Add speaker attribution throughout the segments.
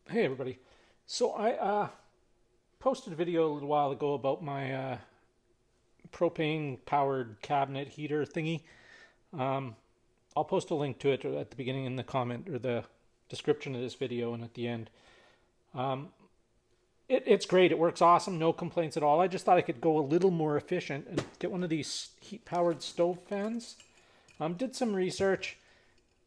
Speaker 1: Hey everybody. So I posted a video a little while ago about my propane powered cabinet heater thingy. Um, I'll post a link to it at the beginning in the comment or the description of this video and at the end. Um, it's great. It works awesome. No complaints at all. I just thought I could go a little more efficient and get one of these heat powered stove fans. Did some research.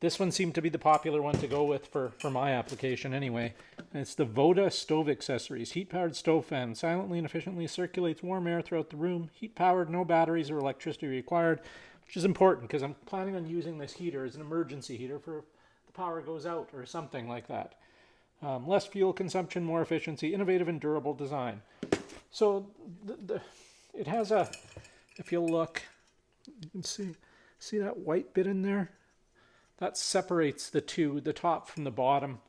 Speaker 1: This one seemed to be the popular one to go with for my application anyway. And it's the VODA stove accessories. Heat-powered stove fan. Silently and efficiently circulates warm air throughout the room. Heat-powered, no batteries or electricity required, which is important because I'm planning on using this heater as an emergency heater for if the power goes out or something like that. Less fuel consumption, more efficiency, innovative and durable design. So it has a, if you look, you can see that white bit in there? That separates the two, the top from the bottom.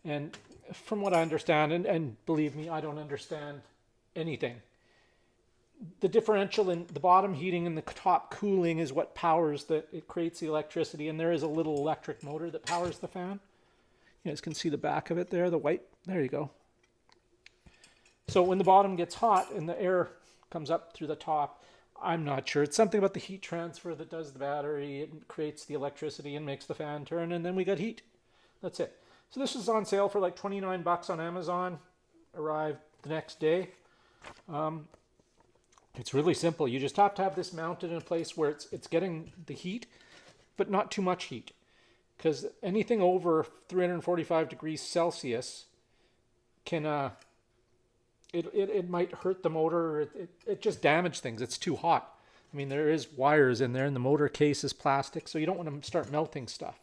Speaker 1: And from what I understand, and believe me, I don't understand anything. The differential in the bottom heating and the top cooling is what powers it creates the electricity. And there is a little electric motor that powers the fan. You guys can see the back of it there, the white, there you go. So when the bottom gets hot and the air comes up through the top, I'm not sure. It's something about the heat transfer that does the battery. It creates the electricity and makes the fan turn, and then we got heat. That's it. So this is on sale for like 29 bucks on Amazon. Arrived the next day. It's really simple. You just have to have this mounted in a place where it's getting the heat, but not too much heat. Because anything over 345 degrees Celsius can it might hurt the motor. It just damage things. It's too hot. I mean, there is wires in there, and the motor case is plastic, so you don't want to start melting stuff.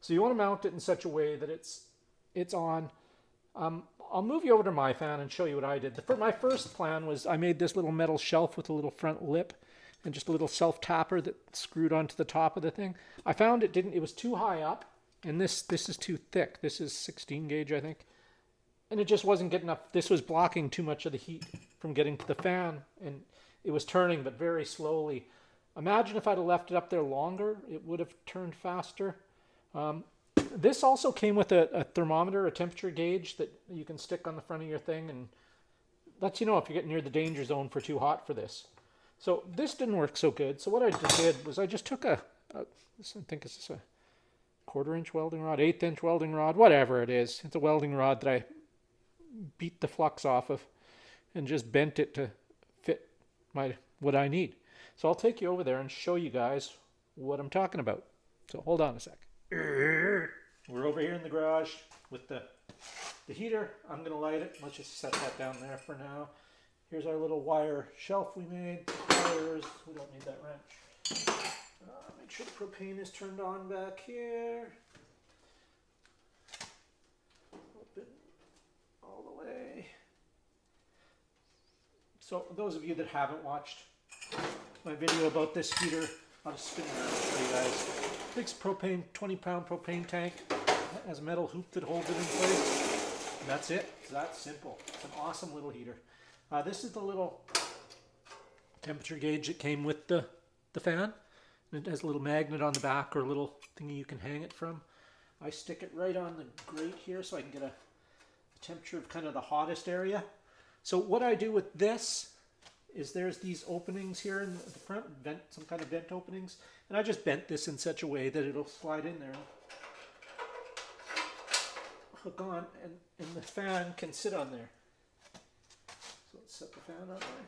Speaker 1: So you want to mount it in such a way that it's on. I'll move you over to my fan and show you what I did. My first plan was I made this little metal shelf with a little front lip and just a little self tapper that screwed onto the top of the thing. I found it was too high up, and this is too thick. This is 16 gauge, I think. And it just wasn't good enough. This was blocking too much of the heat from getting to the fan, and it was turning, but very slowly. Imagine if I'd have left it up there longer, it would have turned faster. This also came with a thermometer, a temperature gauge that you can stick on the front of your thing and lets you know if you're getting near the danger zone for too hot for this. So this didn't work so good. So what I did was I just took I think it's a 1/4 inch welding rod, 1/8 inch welding rod, whatever it is. It's a welding rod that I beat the flux off of and just bent it to fit what I need. So I'll take you over there and show you guys what I'm talking about. So hold on a sec. We're over here in the garage with the heater. I'm going to light it. Let's just set that down there for now. Here's our little wire shelf we made. Wires. We don't need that wrench. Make sure the propane is turned on back here. Open all the way. So those of you that haven't watched my video about this heater, I'll just spin it around and show you guys. Big propane, 20-pound propane tank. It has a metal hoop that holds it in place. And that's it. It's that simple. It's an awesome little heater. This is the little temperature gauge that came with the fan. And it has a little magnet on the back or a little thingy you can hang it from. I stick it right on the grate here so I can get a temperature of kind of the hottest area. So what I do with this is there's these openings here in the front, some kind of vent openings, and I just bent this in such a way that it'll slide in there and hook on, and the fan can sit on there. So let's set the fan on there.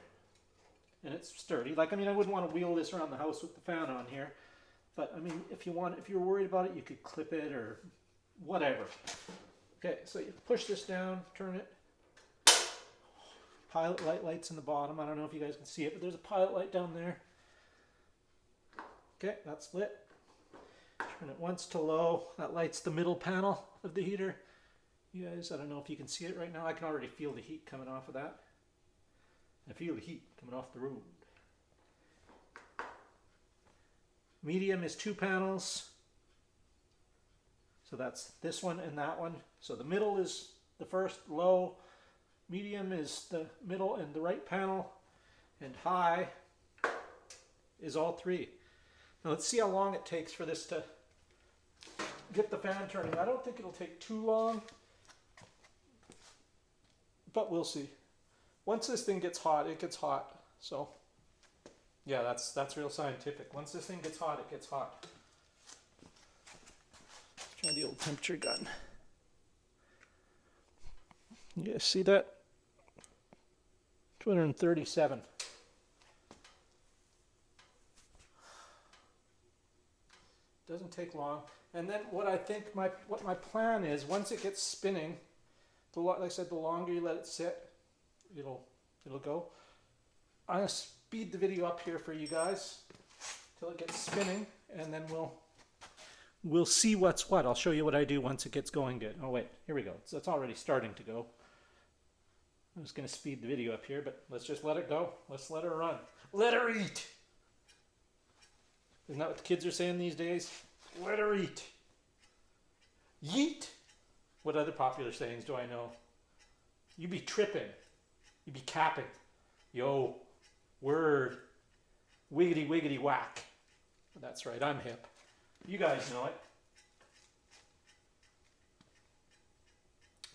Speaker 1: And it's sturdy. I wouldn't want to wheel this around the house with the fan on here, but I mean, if you're worried about it, you could clip it or whatever. Okay, so you push this down, turn it. Pilot light lights in the bottom. I don't know if you guys can see it, but there's a pilot light down there. Okay, that's lit. Turn it once to low. That lights the middle panel of the heater. You guys, I don't know if you can see it right now. I can already feel the heat coming off of that. I feel the heat coming off the road. Medium is 2 panels. So that's this one and that one. So the middle is the first, low. Medium is the middle and the right panel, and high is all 3. Now let's see how long it takes for this to get the fan turning. I don't think it'll take too long, but we'll see. Once this thing gets hot, it gets hot. So yeah, that's real scientific. Once this thing gets hot, it gets hot. Let's try the old temperature gun. You guys see that? 237. Doesn't take long. And then what I think what my plan is, once it gets spinning, like I said, the longer you let it sit, it'll go. I'm gonna speed the video up here for you guys till it gets spinning, and then we'll see what's what. I'll show you what I do once it gets going good. Oh wait, here we go. So it's already starting to go. I'm just gonna speed the video up here, but let's just let it go. Let's let her run. Let her eat. Isn't that what the kids are saying these days? Let her eat. Yeet. What other popular sayings do I know? You be tripping. You be capping. Yo. Word. Wiggity wiggity whack. That's right, I'm hip. You guys know it.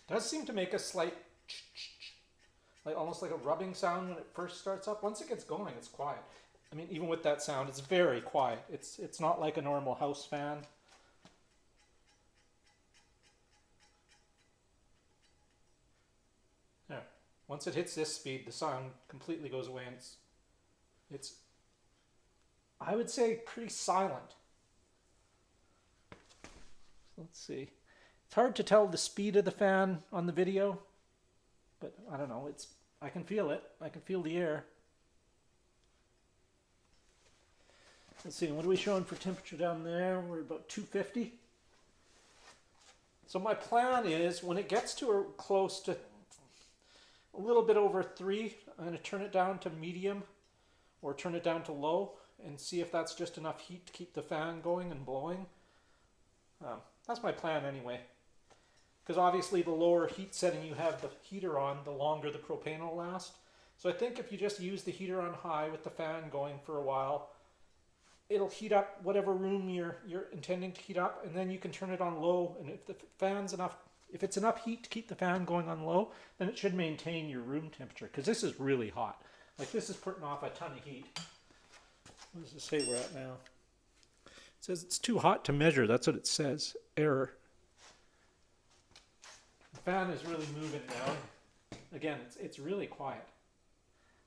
Speaker 1: Does seem to make a slight like almost like a rubbing sound when it first starts up. Once it gets going, it's quiet. I mean, even with that sound, it's very quiet. It's not like a normal house fan. There. Once it hits this speed, the sound completely goes away, and it's I would say pretty silent. Let's see. It's hard to tell the speed of the fan on the video, but I don't know. I can feel it. I can feel the air. Let's see, what are we showing for temperature down there? We're about 250. So my plan is when it gets to close to a little bit over 3, I'm going to turn it down to medium or turn it down to low and see if that's just enough heat to keep the fan going and blowing. That's my plan anyway. Because obviously the lower heat setting you have the heater on, the longer the propane will last. So I think if you just use the heater on high with the fan going for a while, it'll heat up whatever room you're intending to heat up, and then you can turn it on low, and if it's enough heat to keep the fan going on low, then it should maintain your room temperature, because this is really hot. Like, this is putting off a ton of heat. What does it say we're at now? It says it's too hot to measure. That's what it says. Error. The fan is really moving now. Again, it's really quiet.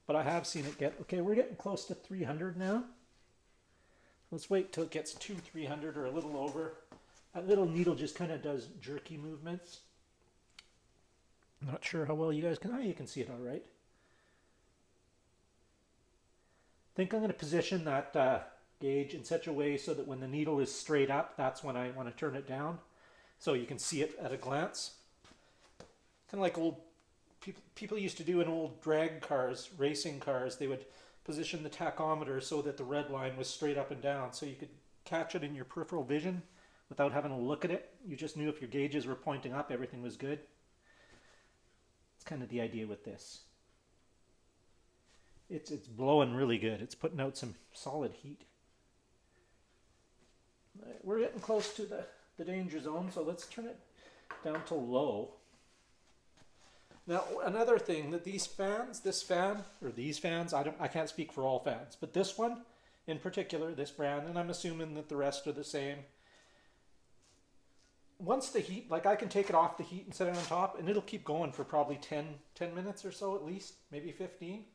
Speaker 1: But I have seen it get, okay, we're getting close to 300 now. Let's wait till it gets to 300 or a little over. That little needle just kind of does jerky movements. I'm not sure how well you guys can... Oh, you can see it all right. I think I'm going to position that gauge in such a way so that when the needle is straight up, that's when I want to turn it down. So you can see it at a glance. Kind of like old people used to do in old drag cars, racing cars. They would position the tachometer so that the red line was straight up and down, so you could catch it in your peripheral vision without having to look at it. You just knew if your gauges were pointing up, everything was good. It's kind of the idea with this. It's blowing really good. It's putting out some solid heat. We're getting close to the danger zone, so let's turn it down to low. Now, another thing that these fans, I can't speak for all fans, but this one in particular, this brand, and I'm assuming that the rest are the same. Once the heat, like I can take it off the heat and set it on top, and it'll keep going for probably 10 minutes or so at least, maybe 15.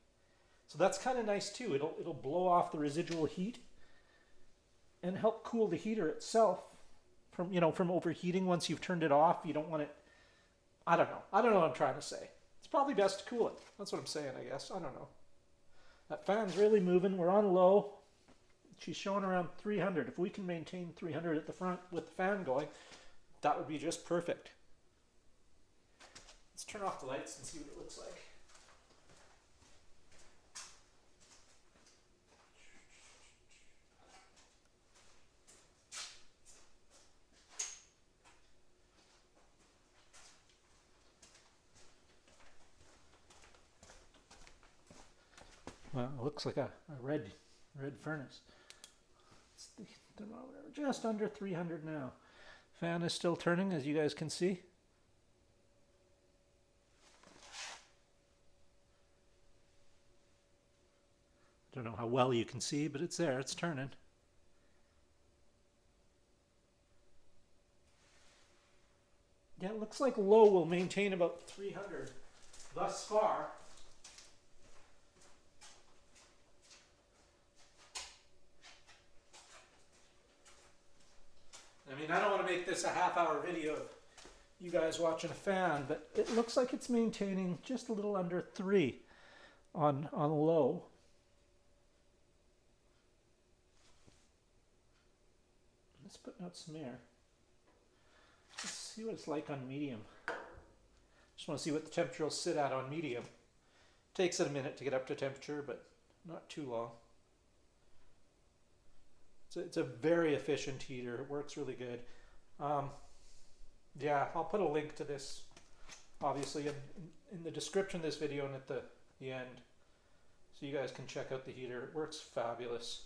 Speaker 1: So that's kind of nice too. It'll blow off the residual heat and help cool the heater itself from overheating once you've turned it off. You don't want it. I don't know what I'm trying to say. It's probably best to cool it. That's what I'm saying, I guess. I don't know. That fan's really moving. We're on low. She's showing around 300. If we can maintain 300 at the front with the fan going, that would be just perfect. Let's turn off the lights and see what it looks like. Well, it looks like a red furnace. It's the thermometer just under 300 now. Fan is still turning, as you guys can see. Don't know how well you can see, but it's there, it's turning. Yeah, it looks like low will maintain about 300 thus far. I mean, I don't want to make this a half-hour video of you guys watching a fan, but it looks like it's maintaining just a little under 3 on low. Let's put out some air. Let's see what it's like on medium. Just want to see what the temperature will sit at on medium. Takes it a minute to get up to temperature, but not too long. It's a very efficient heater. It works really good. Yeah, I'll put a link to this, obviously, in the description of this video and at the end, so you guys can check out the heater. It works fabulous.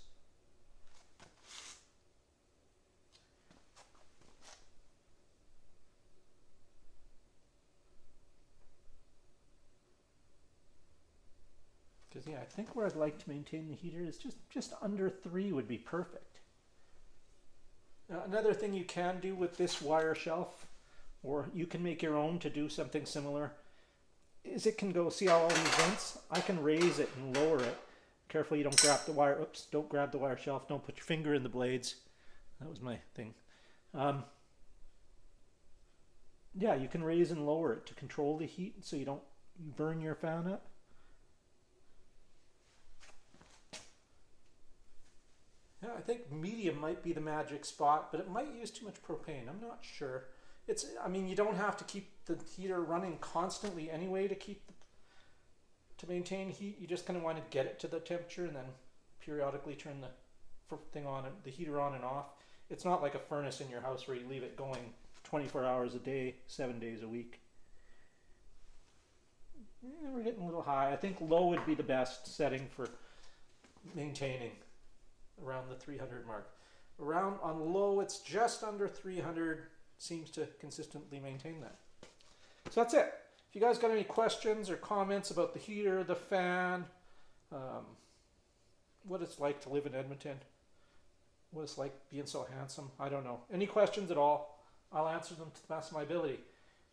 Speaker 1: Because yeah, I think where I'd like to maintain the heater is just under 3 would be perfect. Another thing you can do with this wire shelf, or you can make your own to do something similar, is it can go, see how all these vents? I can raise it and lower it. Carefully you don't grab the wire, oops, don't grab the wire shelf, don't put your finger in the blades. That was my thing. Yeah, you can raise and lower it to control the heat so you don't burn your fan up. Yeah, I think medium might be the magic spot, but it might use too much propane. I'm not sure. I mean, you don't have to keep the heater running constantly anyway to maintain heat. You just kind of want to get it to the temperature and then periodically turn the heater on and off. It's not like a furnace in your house where you leave it going 24 hours a day, 7 days a week. Yeah, we're getting a little high. I think low would be the best setting for maintaining around the 300 mark. On low, it's just under 300, seems to consistently maintain that. So that's it. If you guys got any questions or comments about the heater, the fan, what it's like to live in Edmonton, what it's like being so handsome, I don't know. Any questions at all, I'll answer them to the best of my ability.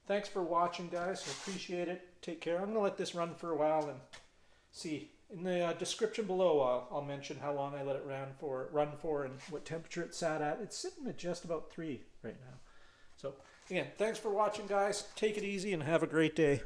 Speaker 1: Thanks for watching, guys. I appreciate it. Take care. I'm going to let this run for a while and see. In the description below, I'll mention how long I let it run for and what temperature it sat at. It's sitting at just about 3 right now. So, again, thanks for watching, guys. Take it easy and have a great day.